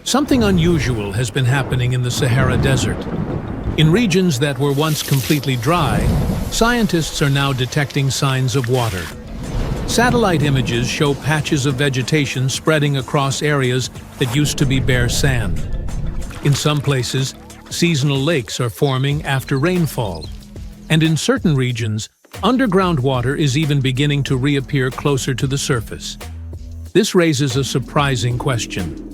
Something unusual has been happening in the Sahara Desert. In regions that were once completely dry, scientists are now detecting signs of water. Satellite images show patches of vegetation spreading across areas that used to be bare sand. In some places, seasonal lakes are forming after rainfall. And in certain regions, underground water is even beginning to reappear closer to the surface. This raises a surprising question.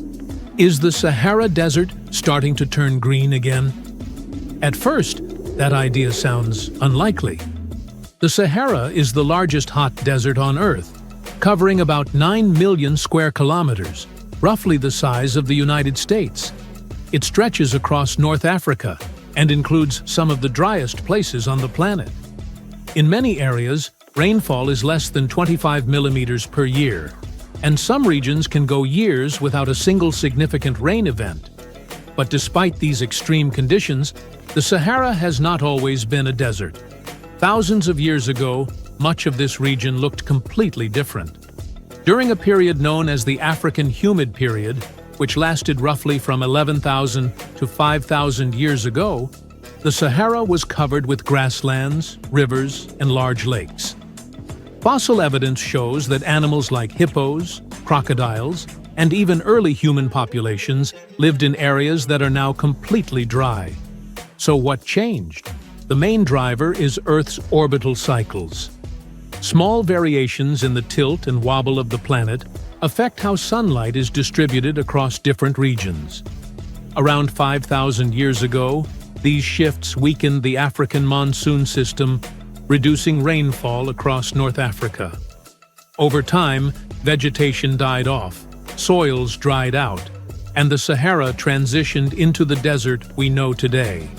Is the Sahara Desert starting to turn green again? At first, that idea sounds unlikely. The Sahara is the largest hot desert on Earth, covering about 9 million square kilometers, roughly the size of the United States. It stretches across North Africa and includes some of the driest places on the planet. In many areas, rainfall is less than 25 millimeters per year, and some regions can go years without a single significant rain event. But despite these extreme conditions, the Sahara has not always been a desert. Thousands of years ago, much of this region looked completely different. During a period known as the African Humid Period, which lasted roughly from 11,000 to 5,000 years ago, the Sahara was covered with grasslands, rivers, and large lakes. Fossil evidence shows that animals like hippos, crocodiles, and even early human populations lived in areas that are now completely dry. So what changed? The main driver is Earth's orbital cycles. Small variations in the tilt and wobble of the planet affect how sunlight is distributed across different regions. Around 5,000 years ago, these shifts weakened the African monsoon system, reducing rainfall across North Africa. Over time, vegetation died off, soils dried out, and the Sahara transitioned into the desert we know today.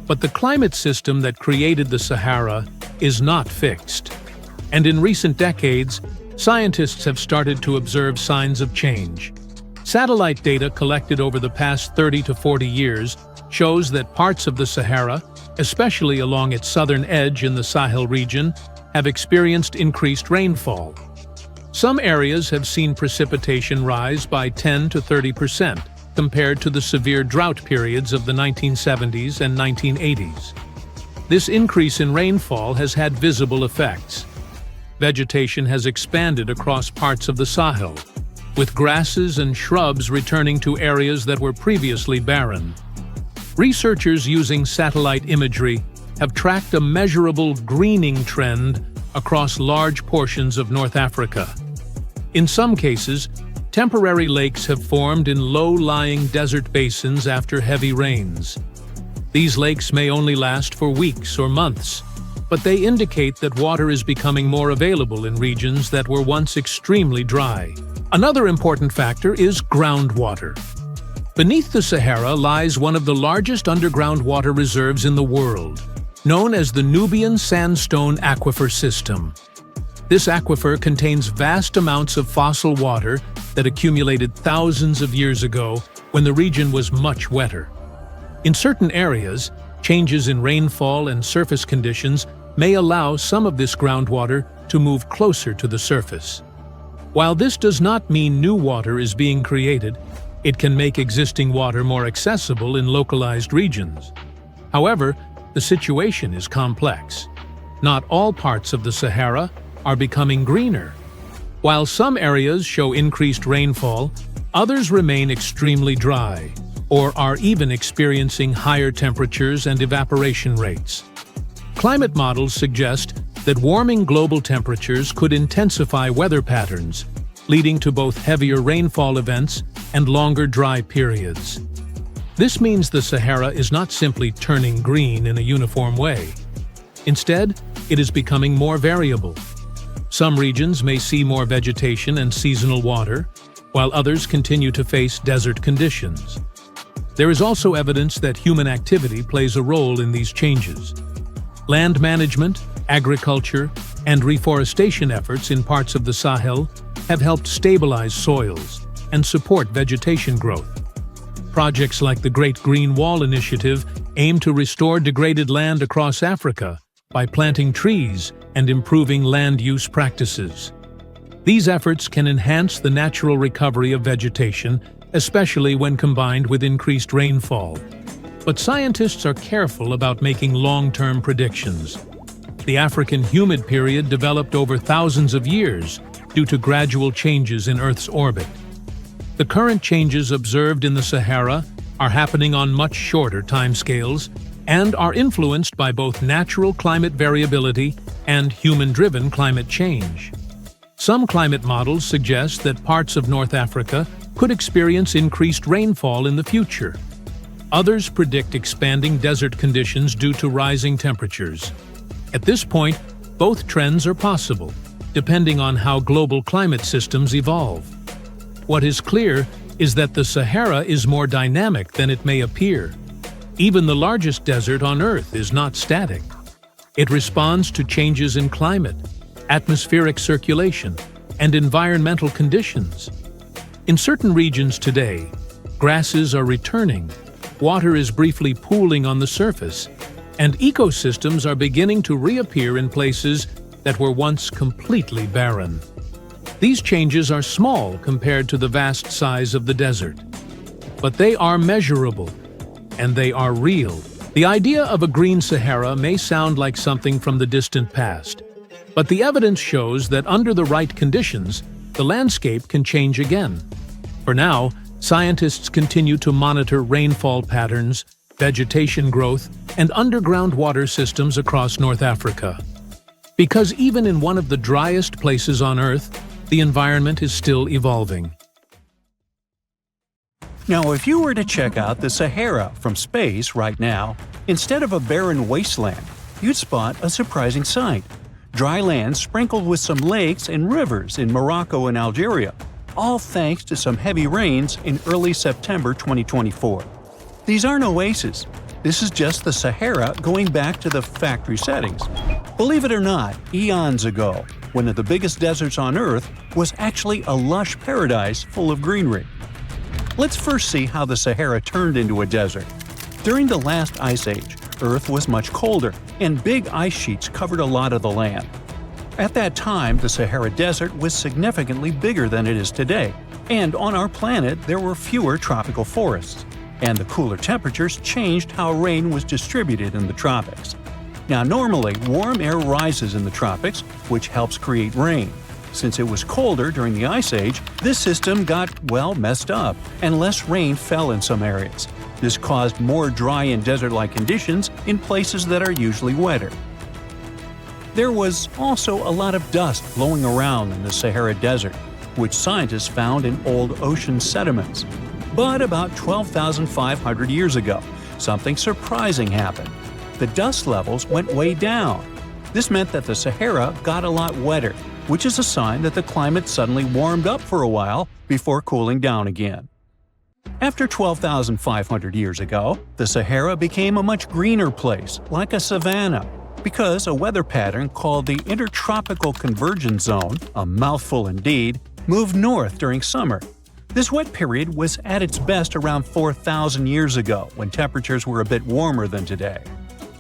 But the climate system that created the Sahara is not fixed. And in recent decades, scientists have started to observe signs of change. Satellite data collected over the past 30 to 40 years shows that parts of the Sahara, especially along its southern edge in the Sahel region, have experienced increased rainfall. Some areas have seen precipitation rise by 10 to 30% compared to the severe drought periods of the 1970s and 1980s. This increase in rainfall has had visible effects. Vegetation has expanded across parts of the Sahel, with grasses and shrubs returning to areas that were previously barren. Researchers using satellite imagery have tracked a measurable greening trend across large portions of North Africa. In some cases, temporary lakes have formed in low-lying desert basins after heavy rains. These lakes may only last for weeks or months, but they indicate that water is becoming more available in regions that were once extremely dry. Another important factor is groundwater. Beneath the Sahara lies one of the largest underground water reserves in the world, known as the Nubian Sandstone Aquifer System. This aquifer contains vast amounts of fossil water that accumulated thousands of years ago when the region was much wetter. In certain areas, changes in rainfall and surface conditions may allow some of this groundwater to move closer to the surface. While this does not mean new water is being created, it can make existing water more accessible in localized regions. However, the situation is complex. Not all parts of the Sahara are becoming greener. While some areas show increased rainfall, others remain extremely dry, or are even experiencing higher temperatures and evaporation rates. Climate models suggest that warming global temperatures could intensify weather patterns, leading to both heavier rainfall events and longer dry periods. This means the Sahara is not simply turning green in a uniform way. Instead, it is becoming more variable. Some regions may see more vegetation and seasonal water, while others continue to face desert conditions. There is also evidence that human activity plays a role in these changes. Land management, agriculture, and reforestation efforts in parts of the Sahel have helped stabilize soils and support vegetation growth. Projects like the Great Green Wall Initiative aim to restore degraded land across Africa by planting trees and improving land use practices. These efforts can enhance the natural recovery of vegetation, especially when combined with increased rainfall. But scientists are careful about making long-term predictions. The African humid period developed over thousands of years due to gradual changes in Earth's orbit. The current changes observed in the Sahara are happening on much shorter timescales and are influenced by both natural climate variability and human-driven climate change. Some climate models suggest that parts of North Africa could experience increased rainfall in the future. Others predict expanding desert conditions due to rising temperatures. At this point, both trends are possible, depending on how global climate systems evolve. What is clear is that the Sahara is more dynamic than it may appear. Even the largest desert on Earth is not static. It responds to changes in climate, atmospheric circulation, and environmental conditions. In certain regions today, grasses are returning, water is briefly pooling on the surface, and ecosystems are beginning to reappear in places that were once completely barren. These changes are small compared to the vast size of the desert, but they are measurable, and they are real. The idea of a green Sahara may sound like something from the distant past, but the evidence shows that under the right conditions, the landscape can change again. For now, scientists continue to monitor rainfall patterns, vegetation growth, and underground water systems across North Africa. Because even in one of the driest places on Earth, the environment is still evolving. Now, if you were to check out the Sahara from space right now, instead of a barren wasteland, you'd spot a surprising sight. Dry land sprinkled with some lakes and rivers in Morocco and Algeria, all thanks to some heavy rains in early September 2024. These aren't oases. This is just the Sahara going back to the factory settings. Believe it or not, eons ago, one of the biggest deserts on Earth was actually a lush paradise full of greenery. Let's first see how the Sahara turned into a desert. During the last ice age, Earth was much colder, and big ice sheets covered a lot of the land. At that time, the Sahara Desert was significantly bigger than it is today, and on our planet there were fewer tropical forests. And the cooler temperatures changed how rain was distributed in the tropics. Now, normally, warm air rises in the tropics, which helps create rain. Since it was colder during the Ice Age, this system got, messed up, and less rain fell in some areas. This caused more dry and desert-like conditions in places that are usually wetter. There was also a lot of dust blowing around in the Sahara Desert, which scientists found in old ocean sediments. But about 12,500 years ago, something surprising happened. The dust levels went way down. This meant that the Sahara got a lot wetter, which is a sign that the climate suddenly warmed up for a while before cooling down again. After 12,500 years ago, the Sahara became a much greener place, like a savanna, because a weather pattern called the Intertropical Convergence Zone, a mouthful indeed, moved north during summer. This wet period was at its best around 4,000 years ago, when temperatures were a bit warmer than today.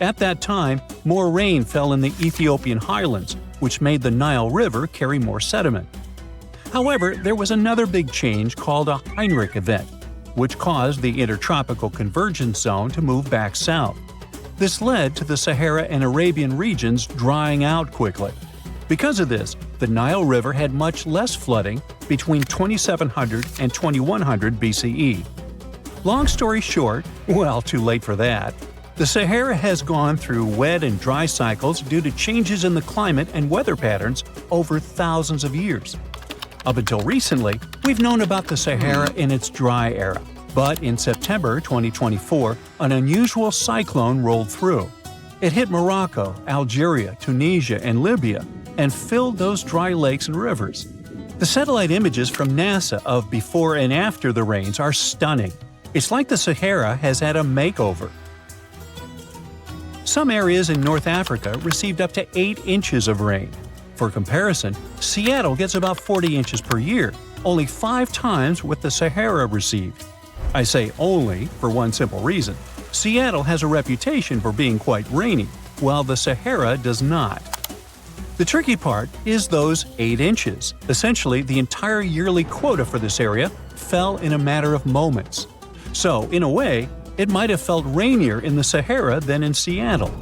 At that time, more rain fell in the Ethiopian highlands, which made the Nile River carry more sediment. However, there was another big change called a Heinrich event, which caused the Intertropical Convergence Zone to move back south. This led to the Sahara and Arabian regions drying out quickly. Because of this, the Nile River had much less flooding between 2700 and 2100 BCE. Long story short, too late for that. The Sahara has gone through wet and dry cycles due to changes in the climate and weather patterns over thousands of years. Up until recently, we've known about the Sahara in its dry era. But in September 2024, an unusual cyclone rolled through. It hit Morocco, Algeria, Tunisia, and Libya, and filled those dry lakes and rivers. The satellite images from NASA of before and after the rains are stunning. It's like the Sahara has had a makeover. Some areas in North Africa received up to 8 inches of rain. For comparison, Seattle gets about 40 inches per year, only 5 times what the Sahara received. I say only for one simple reason. Seattle has a reputation for being quite rainy, while the Sahara does not. The tricky part is those 8 inches. Essentially, the entire yearly quota for this area fell in a matter of moments. So, in a way, it might have felt rainier in the Sahara than in Seattle.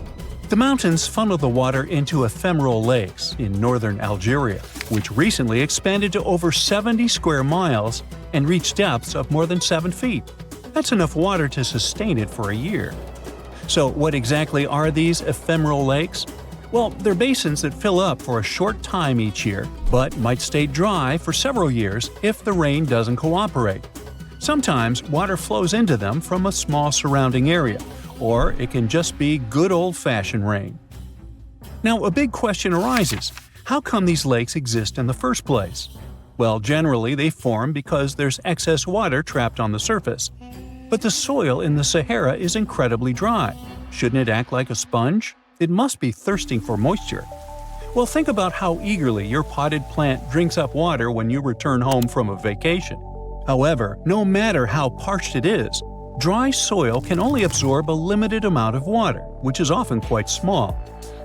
The mountains funnel the water into ephemeral lakes in northern Algeria, which recently expanded to over 70 square miles and reached depths of more than 7 feet. That's enough water to sustain it for a year. So what exactly are these ephemeral lakes? Well, they're basins that fill up for a short time each year, but might stay dry for several years if the rain doesn't cooperate. Sometimes water flows into them from a small surrounding area, or it can just be good old-fashioned rain. Now, a big question arises: how come these lakes exist in the first place? Well, generally they form because there's excess water trapped on the surface. But the soil in the Sahara is incredibly dry. Shouldn't it act like a sponge? It must be thirsting for moisture. Well, think about how eagerly your potted plant drinks up water when you return home from a vacation. However, no matter how parched it is, dry soil can only absorb a limited amount of water, which is often quite small.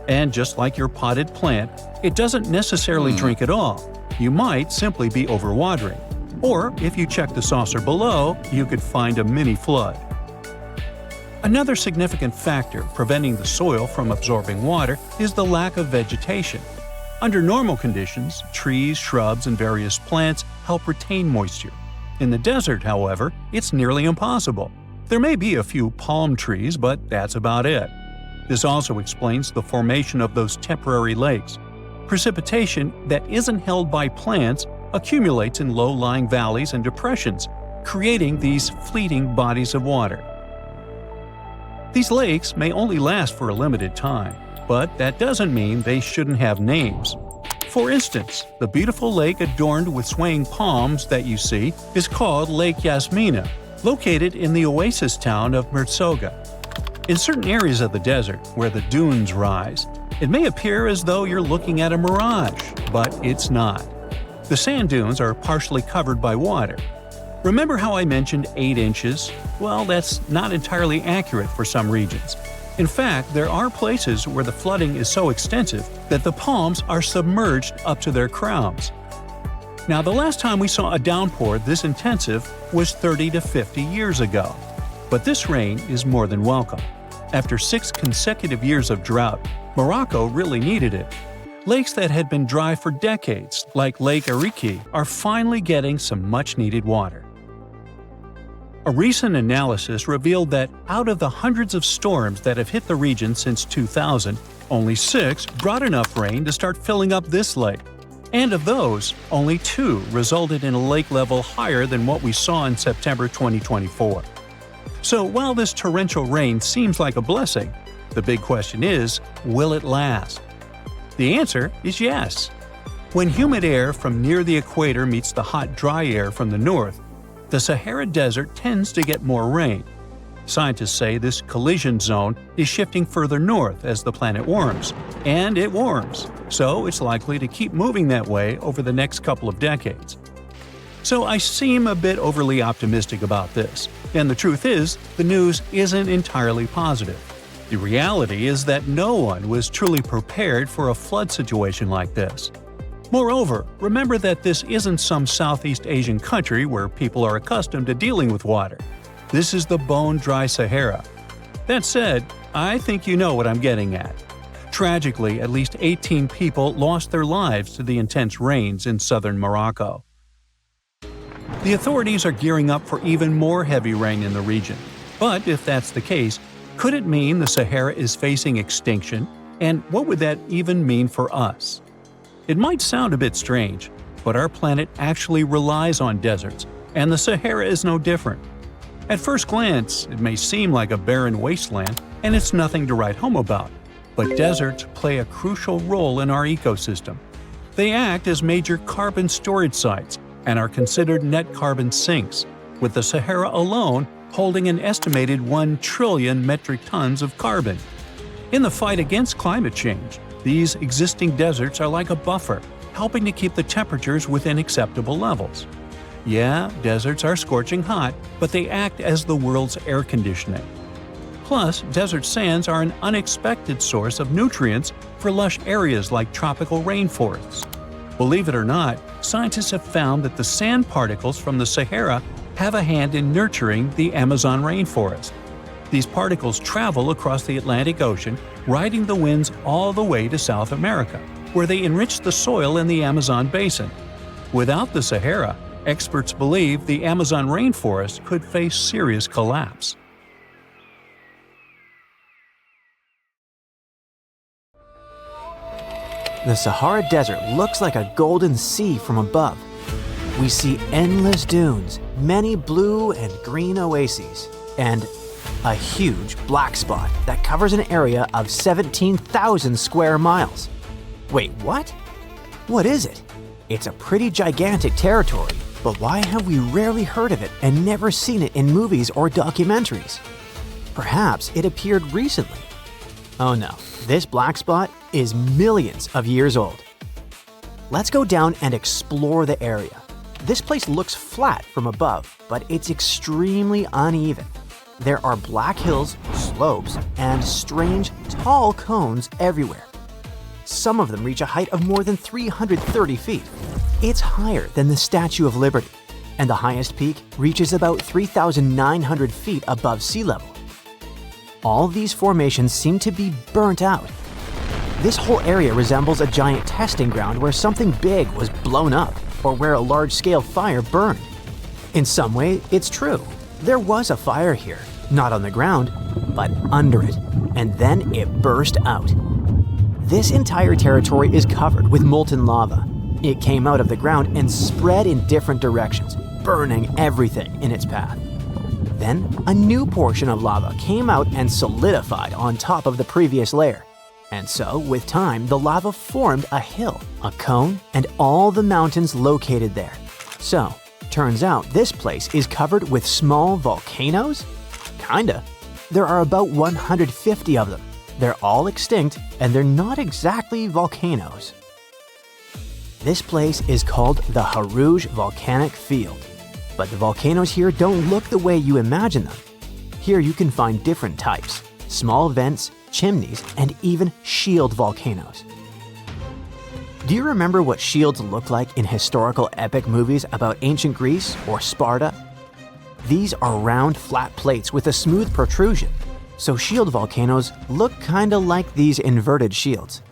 And just like your potted plant, it doesn't necessarily drink it all. You might simply be overwatering. Or, if you check the saucer below, you could find a mini flood. Another significant factor preventing the soil from absorbing water is the lack of vegetation. Under normal conditions, trees, shrubs, and various plants help retain moisture. In the desert, however, it's nearly impossible. There may be a few palm trees, but that's about it. This also explains the formation of those temporary lakes. Precipitation that isn't held by plants accumulates in low-lying valleys and depressions, creating these fleeting bodies of water. These lakes may only last for a limited time, but that doesn't mean they shouldn't have names. For instance, the beautiful lake adorned with swaying palms that you see is called Lake Yasmina, located in the oasis town of Merzoga. In certain areas of the desert, where the dunes rise, it may appear as though you're looking at a mirage, but it's not. The sand dunes are partially covered by water. Remember how I mentioned 8 inches? Well, that's not entirely accurate for some regions. In fact, there are places where the flooding is so extensive that the palms are submerged up to their crowns. Now, the last time we saw a downpour this intensive was 30 to 50 years ago. But this rain is more than welcome. After 6 consecutive years of drought, Morocco really needed it. Lakes that had been dry for decades, like Lake Ariki, are finally getting some much-needed water. A recent analysis revealed that out of the hundreds of storms that have hit the region since 2000, only 6 brought enough rain to start filling up this lake. And of those, only 2 resulted in a lake level higher than what we saw in September 2024. So while this torrential rain seems like a blessing, the big question is, will it last? The answer is yes. When humid air from near the equator meets the hot, dry air from the north, the Sahara Desert tends to get more rain. Scientists say this collision zone is shifting further north as the planet warms, and it warms, so it's likely to keep moving that way over the next couple of decades. So I seem a bit overly optimistic about this, and the truth is, the news isn't entirely positive. The reality is that no one was truly prepared for a flood situation like this. Moreover, remember that this isn't some Southeast Asian country where people are accustomed to dealing with water. This is the bone-dry Sahara. That said, I think you know what I'm getting at. Tragically, at least 18 people lost their lives to the intense rains in southern Morocco. The authorities are gearing up for even more heavy rain in the region. But if that's the case, could it mean the Sahara is facing extinction? And what would that even mean for us? It might sound a bit strange, but our planet actually relies on deserts, and the Sahara is no different. At first glance, it may seem like a barren wasteland, and it's nothing to write home about. But deserts play a crucial role in our ecosystem. They act as major carbon storage sites and are considered net carbon sinks, with the Sahara alone holding an estimated 1 trillion metric tons of carbon. In the fight against climate change, these existing deserts are like a buffer, helping to keep the temperatures within acceptable levels. Yeah, deserts are scorching hot, but they act as the world's air conditioning. Plus, desert sands are an unexpected source of nutrients for lush areas like tropical rainforests. Believe it or not, scientists have found that the sand particles from the Sahara have a hand in nurturing the Amazon rainforest. These particles travel across the Atlantic Ocean, riding the winds all the way to South America, where they enrich the soil in the Amazon basin. Without the Sahara, experts believe the Amazon rainforest could face serious collapse. The Sahara Desert looks like a golden sea from above. We see endless dunes, many blue and green oases, and a huge black spot that covers an area of 17,000 square miles. Wait, what? What is it? It's a pretty gigantic territory, but why have we rarely heard of it and never seen it in movies or documentaries? Perhaps it appeared recently. Oh no, this black spot is millions of years old. Let's go down and explore the area. This place looks flat from above, but it's extremely uneven. There are black hills, slopes, and strange, tall cones everywhere. Some of them reach a height of more than 330 feet. It's higher than the Statue of Liberty, and the highest peak reaches about 3,900 feet above sea level. All these formations seem to be burnt out. This whole area resembles a giant testing ground where something big was blown up or where a large-scale fire burned. In some way, it's true. There was a fire here, not on the ground, but under it, and then it burst out. This entire territory is covered with molten lava. It came out of the ground and spread in different directions, burning everything in its path. Then, a new portion of lava came out and solidified on top of the previous layer. And so, with time, the lava formed a hill, a cone, and all the mountains located there. So, turns out this place is covered with small volcanoes? Kinda. There are about 150 of them. They're all extinct, and they're not exactly volcanoes. This place is called the Harouj Volcanic Field. But the volcanoes here don't look the way you imagine them. Here you can find different types: small vents, chimneys, and even shield volcanoes. Do you remember what shields look like in historical epic movies about ancient Greece or Sparta? These are round, flat plates with a smooth protrusion, so shield volcanoes look kinda like these inverted shields.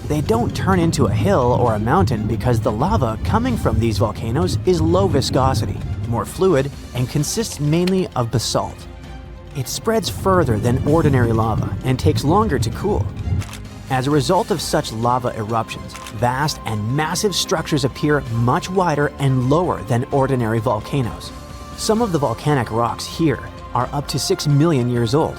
They don't turn into a hill or a mountain because the lava coming from these volcanoes is low viscosity, more fluid, and consists mainly of basalt. It spreads further than ordinary lava and takes longer to cool. As a result of such lava eruptions, vast and massive structures appear much wider and lower than ordinary volcanoes. Some of the volcanic rocks here are up to 6 million years old.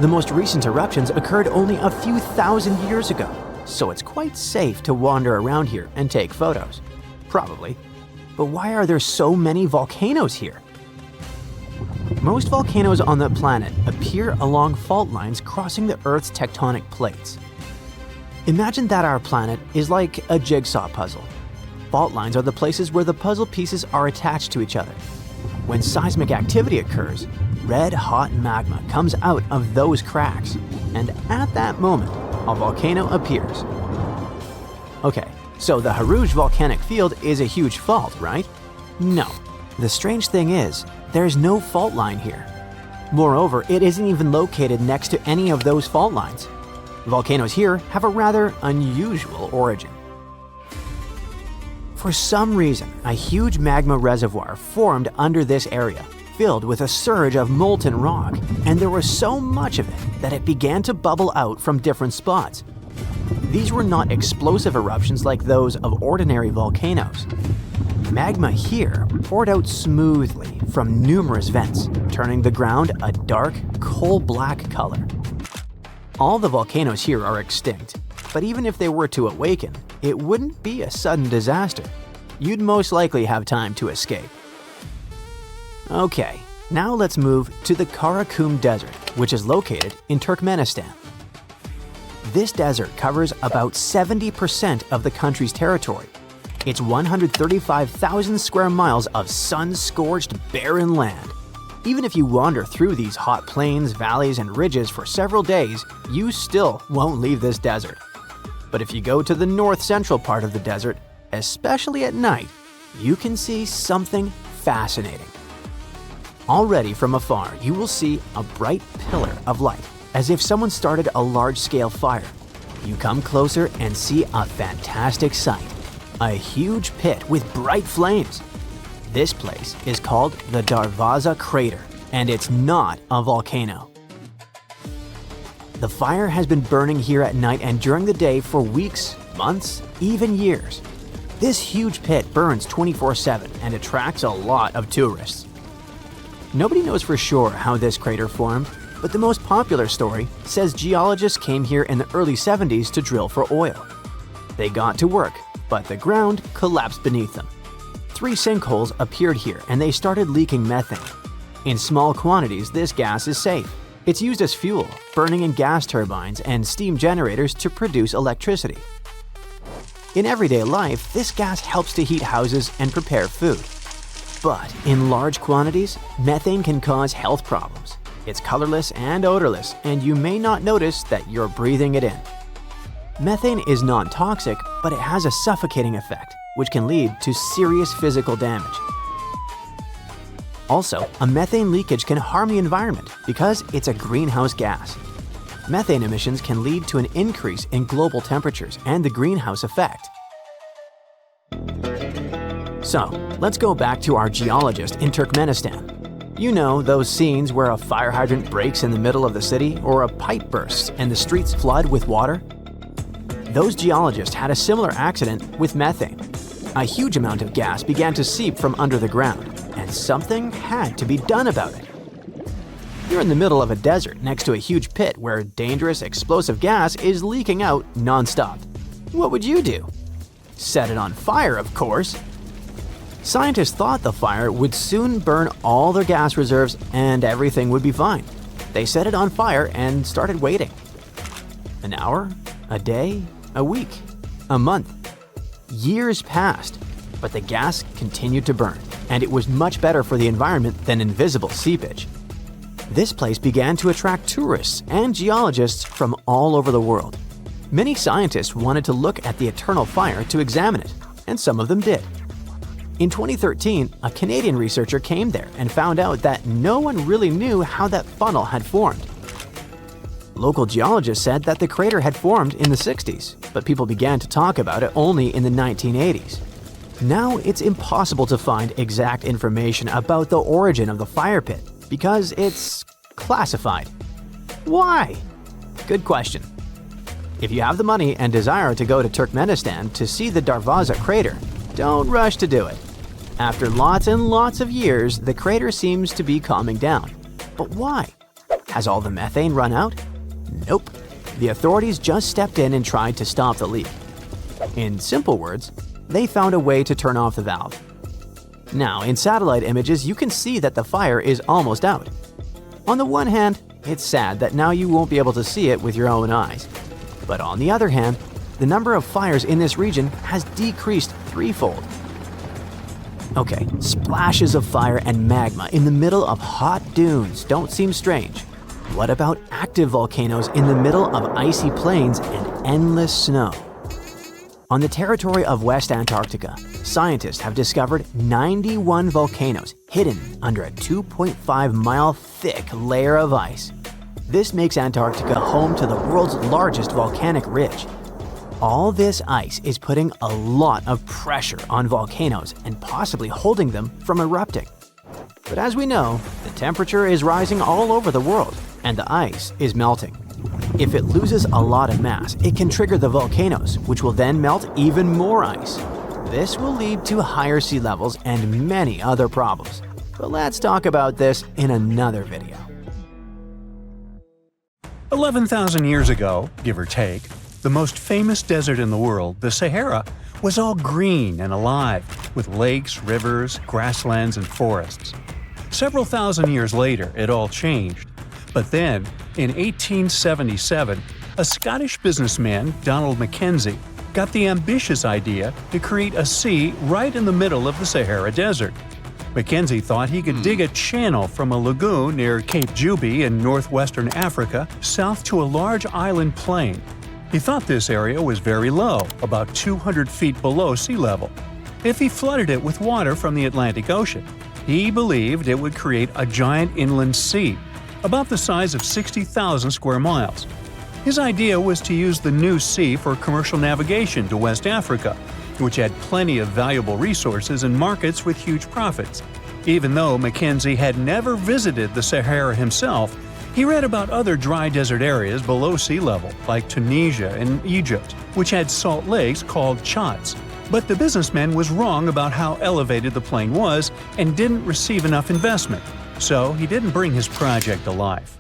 The most recent eruptions occurred only a few thousand years ago, so it's quite safe to wander around here and take photos. Probably. But why are there so many volcanoes here? Most volcanoes on the planet appear along fault lines crossing the Earth's tectonic plates. Imagine that our planet is like a jigsaw puzzle. Fault lines are the places where the puzzle pieces are attached to each other. When seismic activity occurs, red-hot magma comes out of those cracks, and at that moment, a volcano appears. Okay, so the Harouj Volcanic Field is a huge fault, right? No. The strange thing is, there's no fault line here. Moreover, it isn't even located next to any of those fault lines. Volcanoes here have a rather unusual origin. For some reason, a huge magma reservoir formed under this area, filled with a surge of molten rock, and there was so much of it that it began to bubble out from different spots. These were not explosive eruptions like those of ordinary volcanoes. Magma here poured out smoothly from numerous vents, turning the ground a dark, coal-black color. All the volcanoes here are extinct, but even if they were to awaken, it wouldn't be a sudden disaster. You'd most likely have time to escape. Okay, now let's move to the Karakum Desert, which is located in Turkmenistan. This desert covers about 70% of the country's territory. It's 135,000 square miles of sun-scorched, barren land. Even if you wander through these hot plains, valleys, and ridges for several days, you still won't leave this desert. But if you go to the north-central part of the desert, especially at night, you can see something fascinating. Already from afar, you will see a bright pillar of light, as if someone started a large-scale fire. You come closer and see a fantastic sight, a huge pit with bright flames. This place is called the Darvaza Crater, and it's not a volcano. The fire has been burning here at night and during the day for weeks, months, even years. This huge pit burns 24/7 and attracts a lot of tourists. Nobody knows for sure how this crater formed, but the most popular story says geologists came here in the early 70s to drill for oil. They got to work, but the ground collapsed beneath them. 3 sinkholes appeared here and they started leaking methane. In small quantities, this gas is safe. It's used as fuel, burning in gas turbines and steam generators to produce electricity. In everyday life, this gas helps to heat houses and prepare food. But in large quantities, methane can cause health problems. It's colorless and odorless, and you may not notice that you're breathing it in. Methane is non-toxic, but it has a suffocating effect, which can lead to serious physical damage. Also, a methane leakage can harm the environment because it's a greenhouse gas. Methane emissions can lead to an increase in global temperatures and the greenhouse effect. So, let's go back to our geologist in Turkmenistan. You know, those scenes where a fire hydrant breaks in the middle of the city or a pipe bursts and the streets flood with water? Those geologists had a similar accident with methane. A huge amount of gas began to seep from under the ground, and something had to be done about it. You're in the middle of a desert next to a huge pit where dangerous explosive gas is leaking out non-stop. What would you do? Set it on fire, of course. Scientists thought the fire would soon burn all their gas reserves and everything would be fine. They set it on fire and started waiting. An hour? A day? A week? A month? Years passed, but the gas continued to burn, and it was much better for the environment than invisible seepage. This place began to attract tourists and geologists from all over the world. Many scientists wanted to look at the eternal fire to examine it, and some of them did. In 2013, a Canadian researcher came there and found out that no one really knew how that funnel had formed. Local geologists said that the crater had formed in the 60s, but people began to talk about it only in the 1980s. Now it's impossible to find exact information about the origin of the fire pit because it's classified. Why? Good question. If you have the money and desire to go to Turkmenistan to see the Darvaza crater, don't rush to do it. After lots and lots of years, the crater seems to be calming down. But why? Has all the methane run out? Nope. The authorities just stepped in and tried to stop the leak. In simple words, they found a way to turn off the valve. Now, in satellite images, you can see that the fire is almost out. On the one hand, it's sad that now you won't be able to see it with your own eyes. But on the other hand, the number of fires in this region has decreased threefold. Okay, splashes of fire and magma in the middle of hot dunes don't seem strange. What about active volcanoes in the middle of icy plains and endless snow? On the territory of West Antarctica, scientists have discovered 91 volcanoes hidden under a 2.5-mile thick layer of ice. This makes Antarctica home to the world's largest volcanic ridge. All this ice is putting a lot of pressure on volcanoes and possibly holding them from erupting. But as we know, the temperature is rising all over the world, and the ice is melting. If it loses a lot of mass, it can trigger the volcanoes, which will then melt even more ice. This will lead to higher sea levels and many other problems. But let's talk about this in another video. 11,000 years ago, give or take, the most famous desert in the world, the Sahara, was all green and alive, with lakes, rivers, grasslands, and forests. Several thousand years later, it all changed. But then, in 1877, a Scottish businessman, Donald Mackenzie, got the ambitious idea to create a sea right in the middle of the Sahara Desert. Mackenzie thought he could dig a channel from a lagoon near Cape Juby in northwestern Africa south to a large island plain. He thought this area was very low, about 200 feet below sea level. If he flooded it with water from the Atlantic Ocean, he believed it would create a giant inland sea, about the size of 60,000 square miles. His idea was to use the new sea for commercial navigation to West Africa, which had plenty of valuable resources and markets with huge profits. Even though Mackenzie had never visited the Sahara himself, he read about other dry desert areas below sea level, like Tunisia and Egypt, which had salt lakes called chats. But the businessman was wrong about how elevated the plain was and didn't receive enough investment, so he didn't bring his project to life.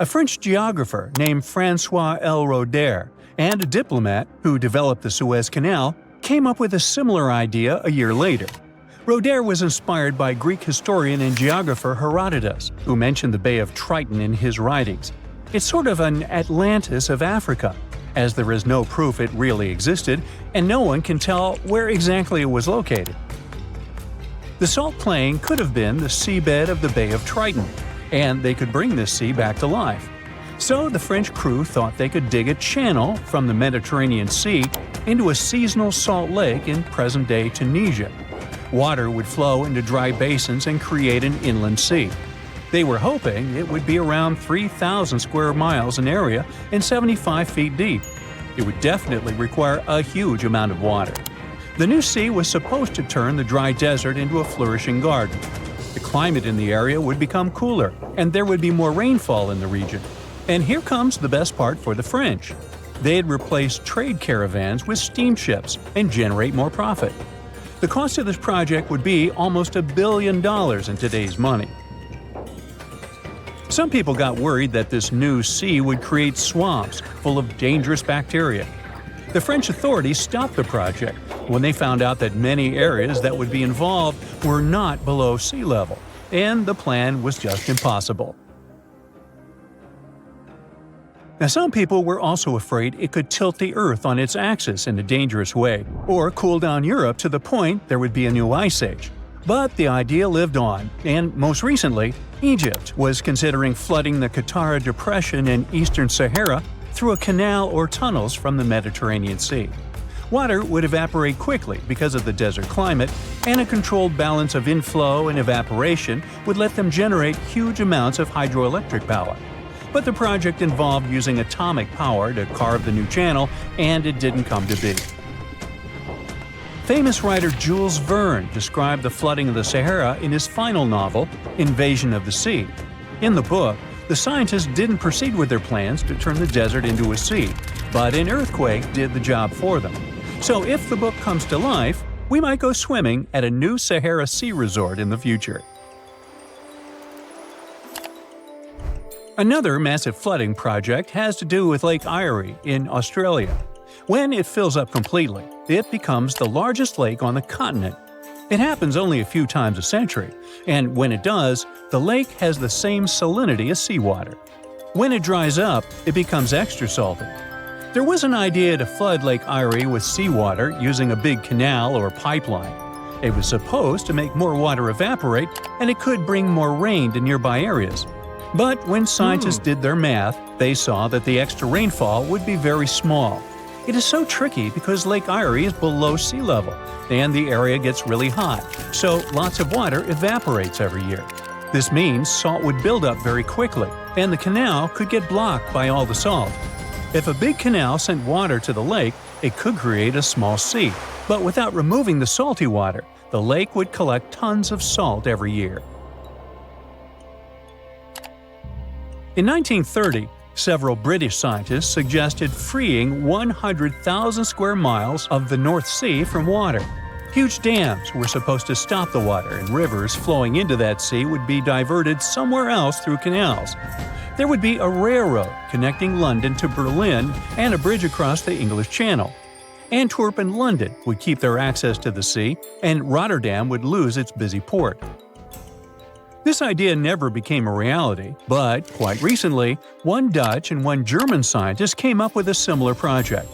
A French geographer named François L. Roder and a diplomat who developed the Suez Canal came up with a similar idea a year later. Roder was inspired by Greek historian and geographer Herodotus, who mentioned the Bay of Triton in his writings. It's sort of an Atlantis of Africa, as there is no proof it really existed and no one can tell where exactly it was located. The salt plain could have been the seabed of the Bay of Triton, and they could bring this sea back to life. So the French crew thought they could dig a channel from the Mediterranean Sea into a seasonal salt lake in present-day Tunisia. Water would flow into dry basins and create an inland sea. They were hoping it would be around 3,000 square miles in area and 75 feet deep. It would definitely require a huge amount of water. The new sea was supposed to turn the dry desert into a flourishing garden. The climate in the area would become cooler, and there would be more rainfall in the region. And here comes the best part for the French. They'd replace trade caravans with steamships and generate more profit. The cost of this project would be almost $1 billion in today's money. Some people got worried that this new sea would create swamps full of dangerous bacteria. The French authorities stopped the project when they found out that many areas that would be involved were not below sea level, and the plan was just impossible. Now, some people were also afraid it could tilt the Earth on its axis in a dangerous way, or cool down Europe to the point there would be a new ice age. But the idea lived on, and most recently, Egypt was considering flooding the Qattara Depression in eastern Sahara through a canal or tunnels from the Mediterranean Sea. Water would evaporate quickly because of the desert climate, and a controlled balance of inflow and evaporation would let them generate huge amounts of hydroelectric power. But the project involved using atomic power to carve the new channel, and it didn't come to be. Famous writer Jules Verne described the flooding of the Sahara in his final novel, Invasion of the Sea. In the book, the scientists didn't proceed with their plans to turn the desert into a sea, but an earthquake did the job for them. So if the book comes to life, we might go swimming at a new Sahara sea resort in the future. Another massive flooding project has to do with Lake Erie in Australia. When it fills up completely, it becomes the largest lake on the continent. It happens only a few times a century, and when it does, the lake has the same salinity as seawater. When it dries up, it becomes extra salty. There was an idea to flood Lake Erie with seawater using a big canal or pipeline. It was supposed to make more water evaporate, and it could bring more rain to nearby areas. But when scientists did their math, they saw that the extra rainfall would be very small. It is so tricky because Lake Erie is below sea level, and the area gets really hot, so lots of water evaporates every year. This means salt would build up very quickly, and the canal could get blocked by all the salt. If a big canal sent water to the lake, it could create a small sea, but without removing the salty water, the lake would collect tons of salt every year. In 1930, several British scientists suggested freeing 100,000 square miles of the North Sea from water. Huge dams were supposed to stop the water, and rivers flowing into that sea would be diverted somewhere else through canals. There would be a railroad connecting London to Berlin and a bridge across the English Channel. Antwerp and London would keep their access to the sea, and Rotterdam would lose its busy port. This idea never became a reality, but quite recently, one Dutch and one German scientist came up with a similar project.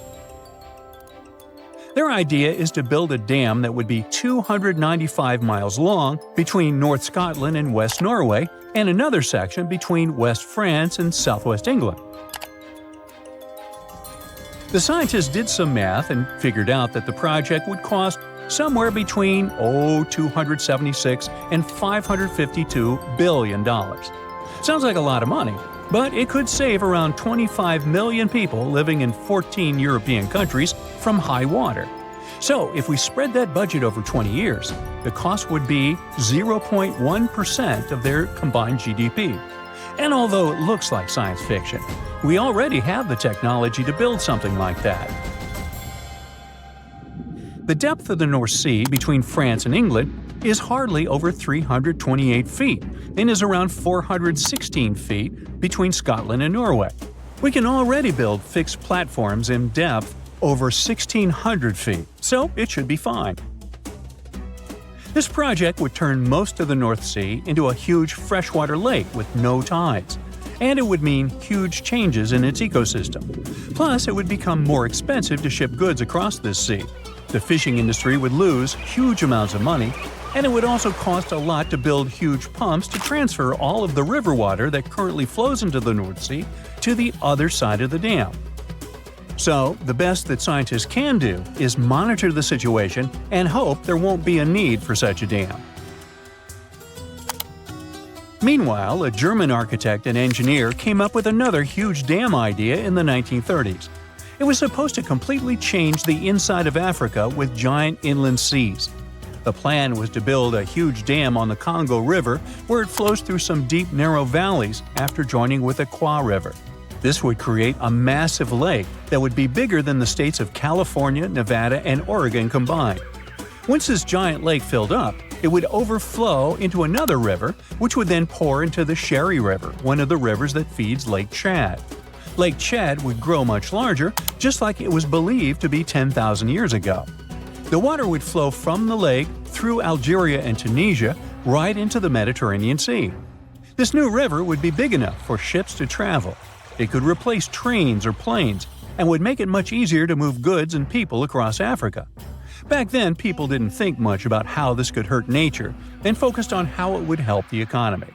Their idea is to build a dam that would be 295 miles long between North Scotland and West Norway, and another section between West France and southwest England. The scientists did some math and figured out that the project would cost somewhere between $276 and $552 billion. Sounds like a lot of money, but it could save around 25 million people living in 14 European countries from high water. So if we spread that budget over 20 years, the cost would be 0.1% of their combined GDP. And although it looks like science fiction, we already have the technology to build something like that. The depth of the North Sea between France and England is hardly over 328 feet and is around 416 feet between Scotland and Norway. We can already build fixed platforms in depth over 1,600 feet, so it should be fine. This project would turn most of the North Sea into a huge freshwater lake with no tides, and it would mean huge changes in its ecosystem. Plus, it would become more expensive to ship goods across this sea. The fishing industry would lose huge amounts of money, and it would also cost a lot to build huge pumps to transfer all of the river water that currently flows into the North Sea to the other side of the dam. So, the best that scientists can do is monitor the situation and hope there won't be a need for such a dam. Meanwhile, a German architect and engineer came up with another huge dam idea in the 1930s. It was supposed to completely change the inside of Africa with giant inland seas. The plan was to build a huge dam on the Congo River where it flows through some deep, narrow valleys after joining with the Kwa River. This would create a massive lake that would be bigger than the states of California, Nevada, and Oregon combined. Once this giant lake filled up, it would overflow into another river, which would then pour into the Sherry River, one of the rivers that feeds Lake Chad. Lake Chad would grow much larger, just like it was believed to be 10,000 years ago. The water would flow from the lake through Algeria and Tunisia right into the Mediterranean Sea. This new river would be big enough for ships to travel. It could replace trains or planes and would make it much easier to move goods and people across Africa. Back then, people didn't think much about how this could hurt nature and focused on how it would help the economy.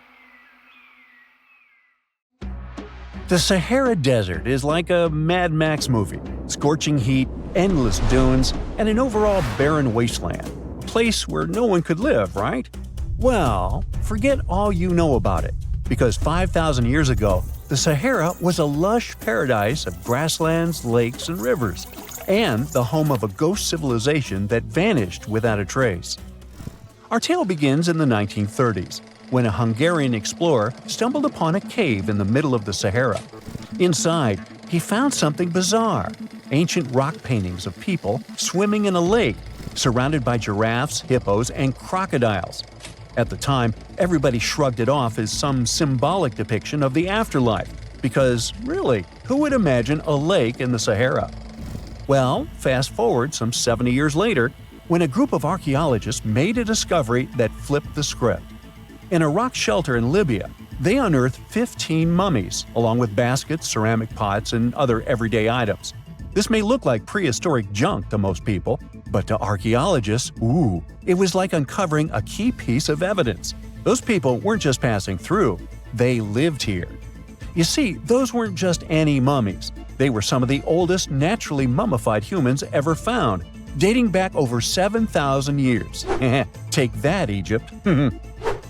The Sahara Desert is like a Mad Max movie. Scorching heat, endless dunes, and an overall barren wasteland. A place where no one could live, right? Well, forget all you know about it, because 5,000 years ago, the Sahara was a lush paradise of grasslands, lakes, and rivers, and the home of a ghost civilization that vanished without a trace. Our tale begins in the 1930s, when a Hungarian explorer stumbled upon a cave in the middle of the Sahara. Inside, he found something bizarre: ancient rock paintings of people swimming in a lake, surrounded by giraffes, hippos, and crocodiles. At the time, everybody shrugged it off as some symbolic depiction of the afterlife, because, really, who would imagine a lake in the Sahara? Well, fast forward some 70 years later, when a group of archaeologists made a discovery that flipped the script. In a rock shelter in Libya, they unearthed 15 mummies, along with baskets, ceramic pots, and other everyday items. This may look like prehistoric junk to most people, but to archaeologists, it was like uncovering a key piece of evidence. Those people weren't just passing through, they lived here. You see, those weren't just any mummies. They were some of the oldest naturally mummified humans ever found, dating back over 7,000 years. Take that, Egypt.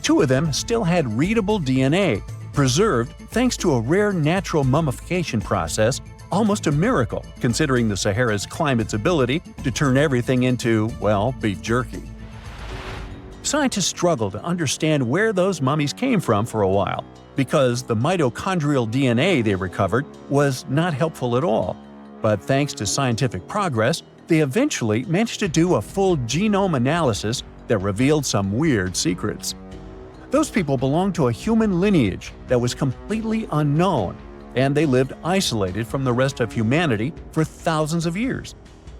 Two of them still had readable DNA, preserved thanks to a rare natural mummification process, almost a miracle considering the Sahara's climate's ability to turn everything into, well, beef jerky. Scientists struggled to understand where those mummies came from for a while, because the mitochondrial DNA they recovered was not helpful at all. But thanks to scientific progress, they eventually managed to do a full genome analysis that revealed some weird secrets. Those people belonged to a human lineage that was completely unknown, and they lived isolated from the rest of humanity for thousands of years.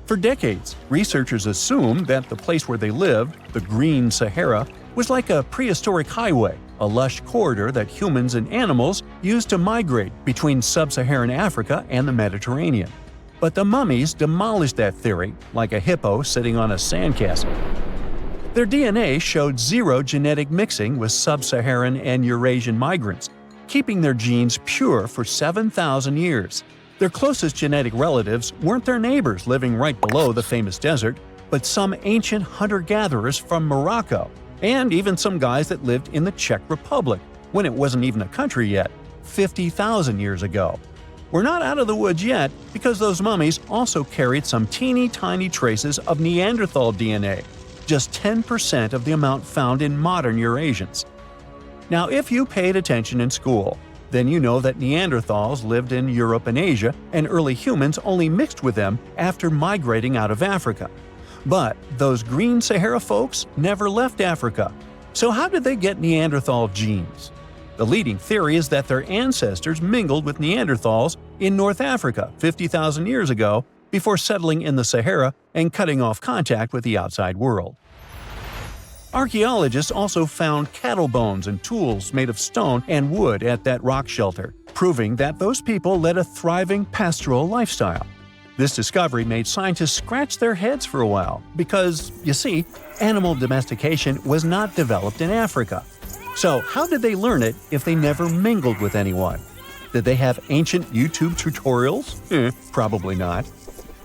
For decades, researchers assumed that the place where they lived, the Green Sahara, was like a prehistoric highway, a lush corridor that humans and animals used to migrate between sub-Saharan Africa and the Mediterranean. But the mummies demolished that theory, like a hippo sitting on a sandcastle. Their DNA showed zero genetic mixing with sub-Saharan and Eurasian migrants, keeping their genes pure for 7,000 years. Their closest genetic relatives weren't their neighbors living right below the famous desert, but some ancient hunter-gatherers from Morocco, and even some guys that lived in the Czech Republic, when it wasn't even a country yet, 50,000 years ago. We're not out of the woods yet, because those mummies also carried some teeny-tiny traces of Neanderthal DNA, just 10% of the amount found in modern Eurasians. Now, if you paid attention in school, then you know that Neanderthals lived in Europe and Asia, and early humans only mixed with them after migrating out of Africa. But those green Sahara folks never left Africa. So how did they get Neanderthal genes? The leading theory is that their ancestors mingled with Neanderthals in North Africa 50,000 years ago before settling in the Sahara and cutting off contact with the outside world. Archaeologists also found cattle bones and tools made of stone and wood at that rock shelter, proving that those people led a thriving pastoral lifestyle. This discovery made scientists scratch their heads for a while because, you see, animal domestication was not developed in Africa. So how did they learn it if they never mingled with anyone? Did they have ancient YouTube tutorials? Probably not.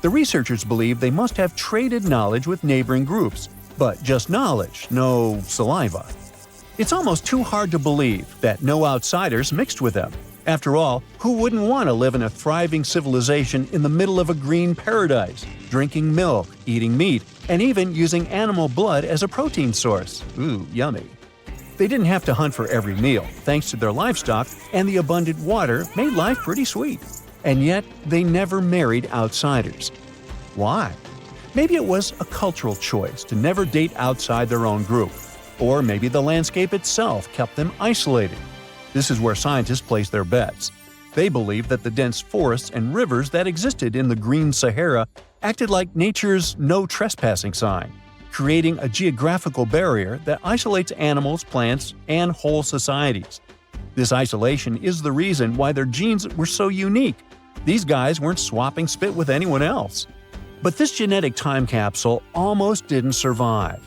The researchers believe they must have traded knowledge with neighboring groups, but just knowledge, no saliva. It's almost too hard to believe that no outsiders mixed with them. After all, who wouldn't want to live in a thriving civilization in the middle of a green paradise, drinking milk, eating meat, and even using animal blood as a protein source? Ooh, yummy. They didn't have to hunt for every meal, thanks to their livestock, and the abundant water made life pretty sweet. And yet, they never married outsiders. Why? Maybe it was a cultural choice to never date outside their own group. Or maybe the landscape itself kept them isolated. This is where scientists place their bets. They believe that the dense forests and rivers that existed in the Green Sahara acted like nature's no trespassing sign, creating a geographical barrier that isolates animals, plants, and whole societies. This isolation is the reason why their genes were so unique. These guys weren't swapping spit with anyone else. But this genetic time capsule almost didn't survive.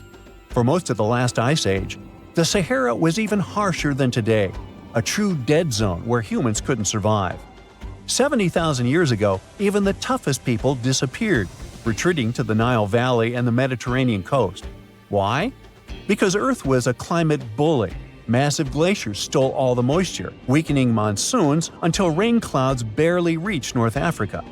For most of the last ice age, the Sahara was even harsher than today, a true dead zone where humans couldn't survive. 70,000 years ago, even the toughest people disappeared, retreating to the Nile Valley and the Mediterranean coast. Why? Because Earth was a climate bully. Massive glaciers stole all the moisture, weakening monsoons until rain clouds barely reached North Africa.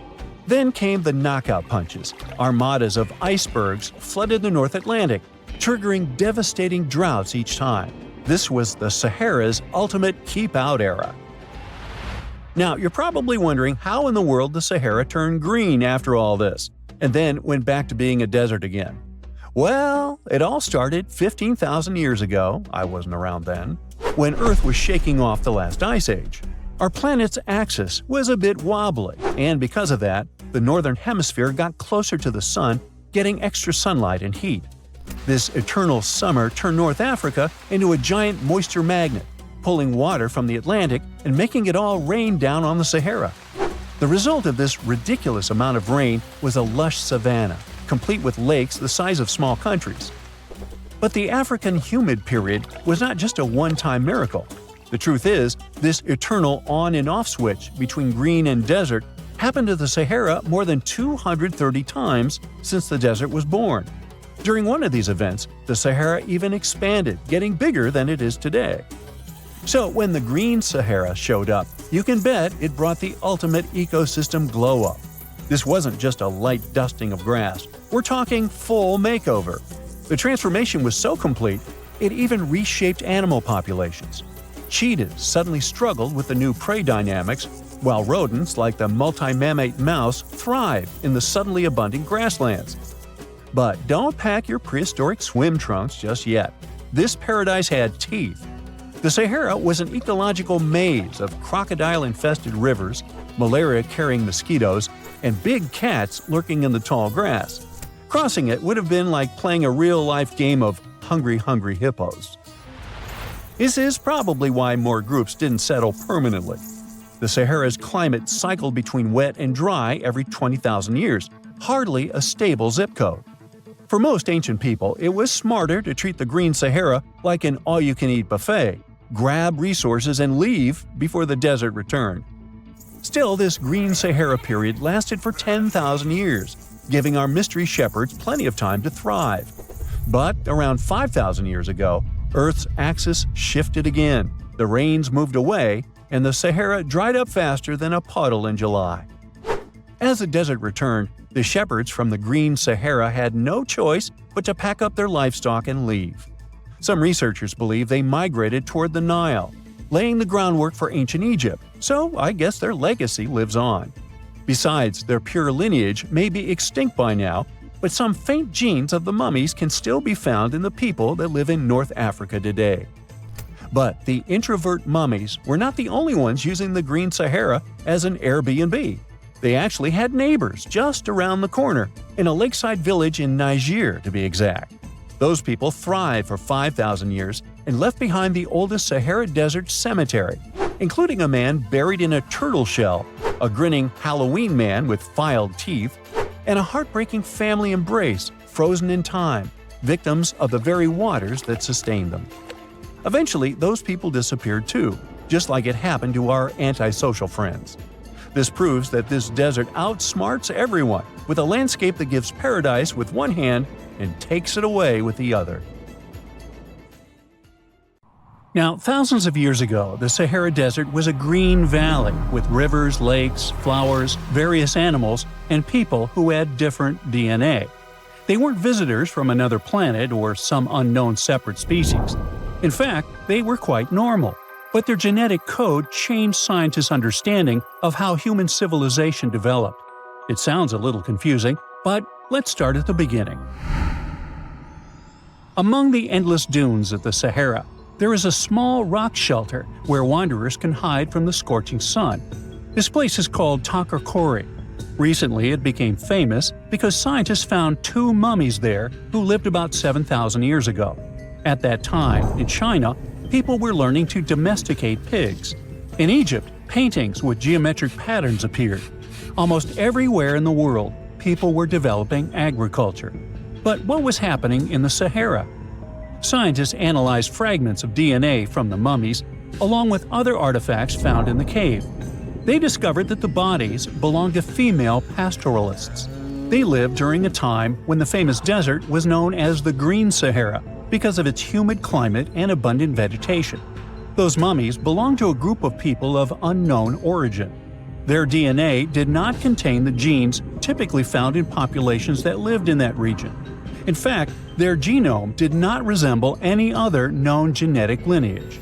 Then came the knockout punches. Armadas of icebergs flooded the North Atlantic, triggering devastating droughts each time. This was the Sahara's ultimate keep-out era. Now, you're probably wondering how in the world the Sahara turned green after all this, and then went back to being a desert again. Well, it all started 15,000 years ago, I wasn't around then, when Earth was shaking off the last ice age. Our planet's axis was a bit wobbly, and because of that, the northern hemisphere got closer to the sun, getting extra sunlight and heat. This eternal summer turned North Africa into a giant moisture magnet, pulling water from the Atlantic and making it all rain down on the Sahara. The result of this ridiculous amount of rain was a lush savanna, complete with lakes the size of small countries. But the African humid period was not just a one-time miracle. The truth is, this eternal on and off switch between green and desert happened to the Sahara more than 230 times since the desert was born. During one of these events, the Sahara even expanded, getting bigger than it is today. So when the Green Sahara showed up, you can bet it brought the ultimate ecosystem glow-up. This wasn't just a light dusting of grass. We're talking full makeover. The transformation was so complete, it even reshaped animal populations. Cheetahs suddenly struggled with the new prey dynamics, while rodents like the multi-mammate mouse thrive in the suddenly abundant grasslands. But don't pack your prehistoric swim trunks just yet. This paradise had teeth. The Sahara was an ecological maze of crocodile-infested rivers, malaria-carrying mosquitoes, and big cats lurking in the tall grass. Crossing it would have been like playing a real-life game of Hungry Hungry Hippos. This is probably why more groups didn't settle permanently. The Sahara's climate cycled between wet and dry every 20,000 years, hardly a stable zip code. For most ancient people, it was smarter to treat the Green Sahara like an all-you-can-eat buffet, grab resources and leave before the desert returned. Still, this Green Sahara period lasted for 10,000 years, giving our mystery shepherds plenty of time to thrive. But around 5,000 years ago, Earth's axis shifted again, the rains moved away, and the Sahara dried up faster than a puddle in July. As the desert returned, the shepherds from the Green Sahara had no choice but to pack up their livestock and leave. Some researchers believe they migrated toward the Nile, laying the groundwork for ancient Egypt, so I guess their legacy lives on. Besides, their pure lineage may be extinct by now, but some faint genes of the mummies can still be found in the people that live in North Africa today. But the introvert mummies were not the only ones using the Green Sahara as an Airbnb. They actually had neighbors just around the corner, in a lakeside village in Niger to be exact. Those people thrived for 5,000 years and left behind the oldest Sahara Desert cemetery, including a man buried in a turtle shell, a grinning Halloween man with filed teeth, and a heartbreaking family embrace frozen in time, victims of the very waters that sustained them. Eventually, those people disappeared too, just like it happened to our antisocial friends. This proves that this desert outsmarts everyone, with a landscape that gives paradise with one hand and takes it away with the other. Now, thousands of years ago, the Sahara Desert was a green valley with rivers, lakes, flowers, various animals, and people who had different DNA. They weren't visitors from another planet or some unknown separate species. In fact, they were quite normal. But their genetic code changed scientists' understanding of how human civilization developed. It sounds a little confusing, but let's start at the beginning. Among the endless dunes of the Sahara, there is a small rock shelter where wanderers can hide from the scorching sun. This place is called Takakori. Recently, it became famous because scientists found two mummies there who lived about 7,000 years ago. At that time, in China, people were learning to domesticate pigs. In Egypt, paintings with geometric patterns appeared. Almost everywhere in the world, people were developing agriculture. But what was happening in the Sahara? Scientists analyzed fragments of DNA from the mummies, along with other artifacts found in the cave. They discovered that the bodies belonged to female pastoralists. They lived during a time when the famous desert was known as the Green Sahara, because of its humid climate and abundant vegetation. Those mummies belonged to a group of people of unknown origin. Their DNA did not contain the genes typically found in populations that lived in that region. In fact, their genome did not resemble any other known genetic lineage.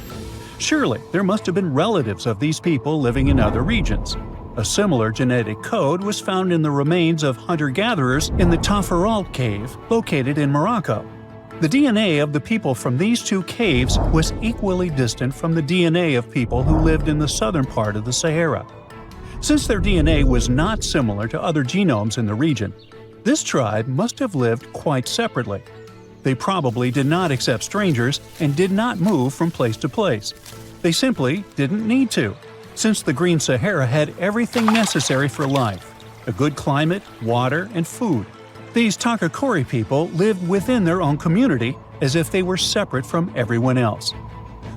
Surely, there must have been relatives of these people living in other regions. A similar genetic code was found in the remains of hunter-gatherers in the Ephemeral cave located in Morocco. The DNA of the people from these two caves was equally distant from the DNA of people who lived in the southern part of the Sahara. Since their DNA was not similar to other genomes in the region, this tribe must have lived quite separately. They probably did not accept strangers and did not move from place to place. They simply didn't need to, since the Green Sahara had everything necessary for life: a good climate, water, and food. These Takakori people lived within their own community as if they were separate from everyone else.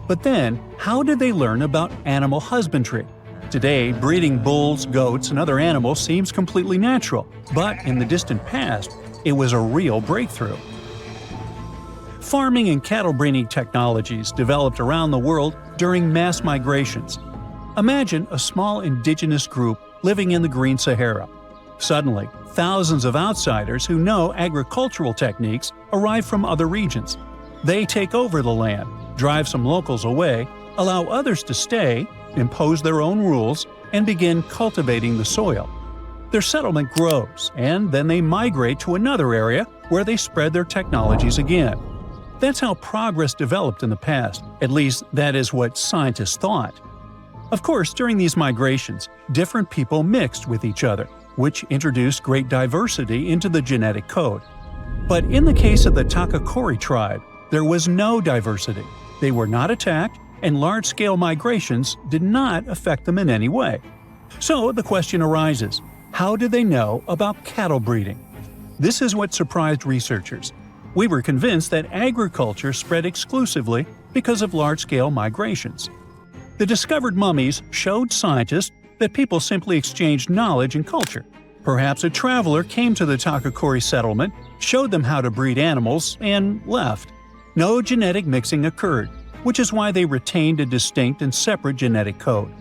But then, how did they learn about animal husbandry? Today, breeding bulls, goats, and other animals seems completely natural, but in the distant past, it was a real breakthrough. Farming and cattle breeding technologies developed around the world during mass migrations. Imagine a small indigenous group living in the Green Sahara. Suddenly, thousands of outsiders who know agricultural techniques arrive from other regions. They take over the land, drive some locals away, allow others to stay, impose their own rules, and begin cultivating the soil. Their settlement grows, and then they migrate to another area where they spread their technologies again. That's how progress developed in the past, at least that is what scientists thought. Of course, during these migrations, different people mixed with each other, which introduced great diversity into the genetic code. But in the case of the Takakori tribe, there was no diversity. They were not attacked, and large-scale migrations did not affect them in any way. So the question arises, how did they know about cattle breeding? This is what surprised researchers. We were convinced that agriculture spread exclusively because of large-scale migrations. The discovered mummies showed scientists that people simply exchanged knowledge and culture. Perhaps a traveler came to the Takakori settlement, showed them how to breed animals, and left. No genetic mixing occurred, which is why they retained a distinct and separate genetic code.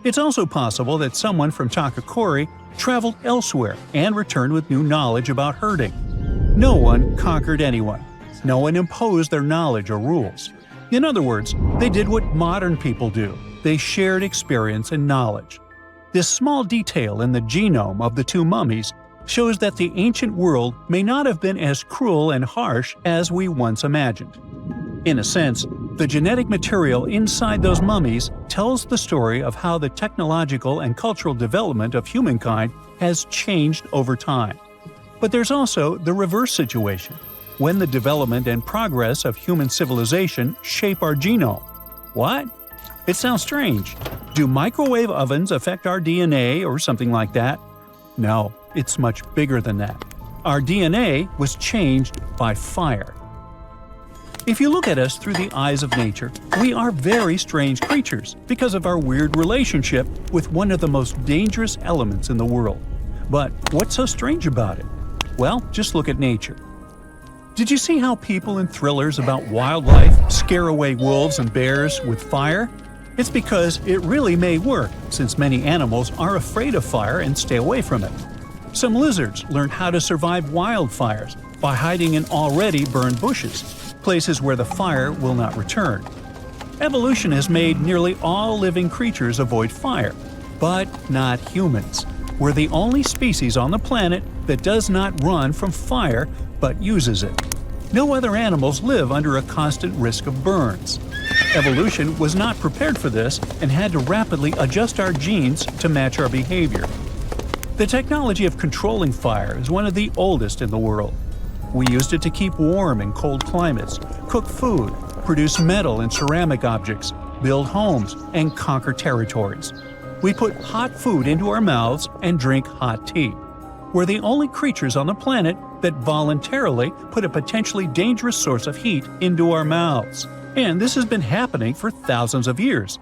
It's also possible that someone from Takakori traveled elsewhere and returned with new knowledge about herding. No one conquered anyone. No one imposed their knowledge or rules. In other words, they did what modern people do. They shared experience and knowledge. This small detail in the genome of the two mummies shows that the ancient world may not have been as cruel and harsh as we once imagined. In a sense, the genetic material inside those mummies tells the story of how the technological and cultural development of humankind has changed over time. But there's also the reverse situation, when the development and progress of human civilization shape our genome. What? It sounds strange. Do microwave ovens affect our DNA or something like that? No, it's much bigger than that. Our DNA was changed by fire. If you look at us through the eyes of nature, we are very strange creatures because of our weird relationship with one of the most dangerous elements in the world. But what's so strange about it? Well, just look at nature. Did you see how people in thrillers about wildlife scare away wolves and bears with fire? It's because it really may work, since many animals are afraid of fire and stay away from it. Some lizards learn how to survive wildfires by hiding in already burned bushes, places where the fire will not return. Evolution has made nearly all living creatures avoid fire, but not humans. We're the only species on the planet that does not run from fire but uses it. No other animals live under a constant risk of burns. Evolution was not prepared for this and had to rapidly adjust our genes to match our behavior. The technology of controlling fire is one of the oldest in the world. We used it to keep warm in cold climates, cook food, produce metal and ceramic objects, build homes, and conquer territories. We put hot food into our mouths and drink hot tea. We're the only creatures on the planet that voluntarily put a potentially dangerous source of heat into our mouths. And this has been happening for thousands of years.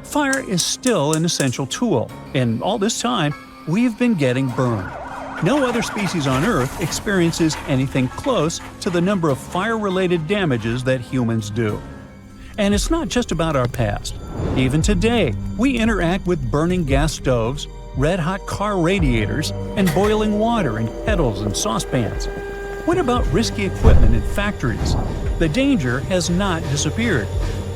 Fire is still an essential tool, and all this time, we've been getting burned. No other species on Earth experiences anything close to the number of fire-related damages that humans do. And it's not just about our past. Even today, we interact with burning gas stoves, red-hot car radiators, and boiling water in kettles and saucepans. What about risky equipment in factories? The danger has not disappeared.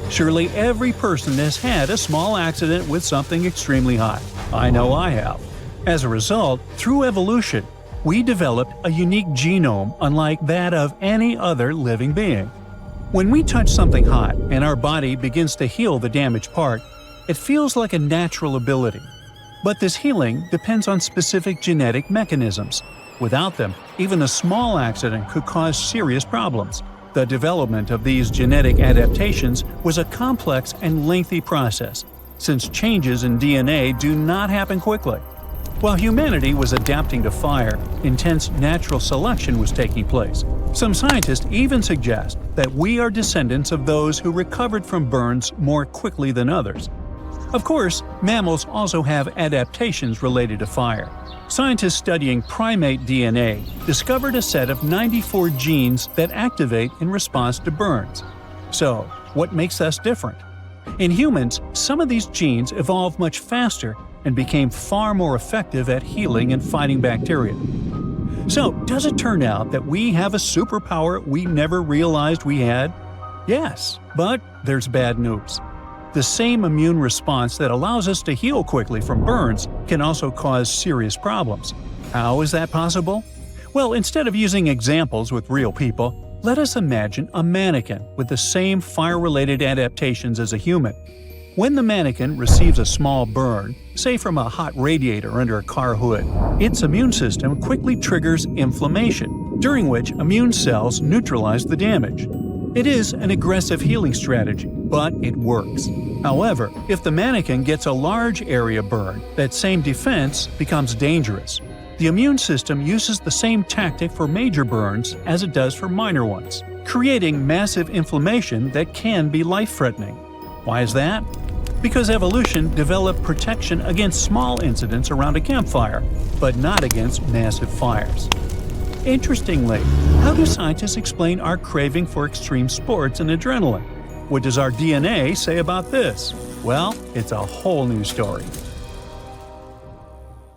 Surely every person has had a small accident with something extremely hot. I know I have. As a result, through evolution, we developed a unique genome unlike that of any other living being. When we touch something hot and our body begins to heal the damaged part, it feels like a natural ability. But this healing depends on specific genetic mechanisms. Without them, even a small accident could cause serious problems. The development of these genetic adaptations was a complex and lengthy process, since changes in DNA do not happen quickly. While humanity was adapting to fire, intense natural selection was taking place. Some scientists even suggest that we are descendants of those who recovered from burns more quickly than others. Of course, mammals also have adaptations related to fire. Scientists studying primate DNA discovered a set of 94 genes that activate in response to burns. So, what makes us different? In humans, some of these genes evolved much faster and became far more effective at healing and fighting bacteria. So, does it turn out that we have a superpower we never realized we had? Yes, but there's bad news. The same immune response that allows us to heal quickly from burns can also cause serious problems. How is that possible? Well, instead of using examples with real people, let us imagine a mannequin with the same fire-related adaptations as a human. When the mannequin receives a small burn, say from a hot radiator under a car hood, its immune system quickly triggers inflammation, during which immune cells neutralize the damage. It is an aggressive healing strategy, but it works. However, if the mannequin gets a large area burn, that same defense becomes dangerous. The immune system uses the same tactic for major burns as it does for minor ones, creating massive inflammation that can be life-threatening. Why is that? Because evolution developed protection against small incidents around a campfire, but not against massive fires. Interestingly, how do scientists explain our craving for extreme sports and adrenaline? What does our DNA say about this? Well, it's a whole new story.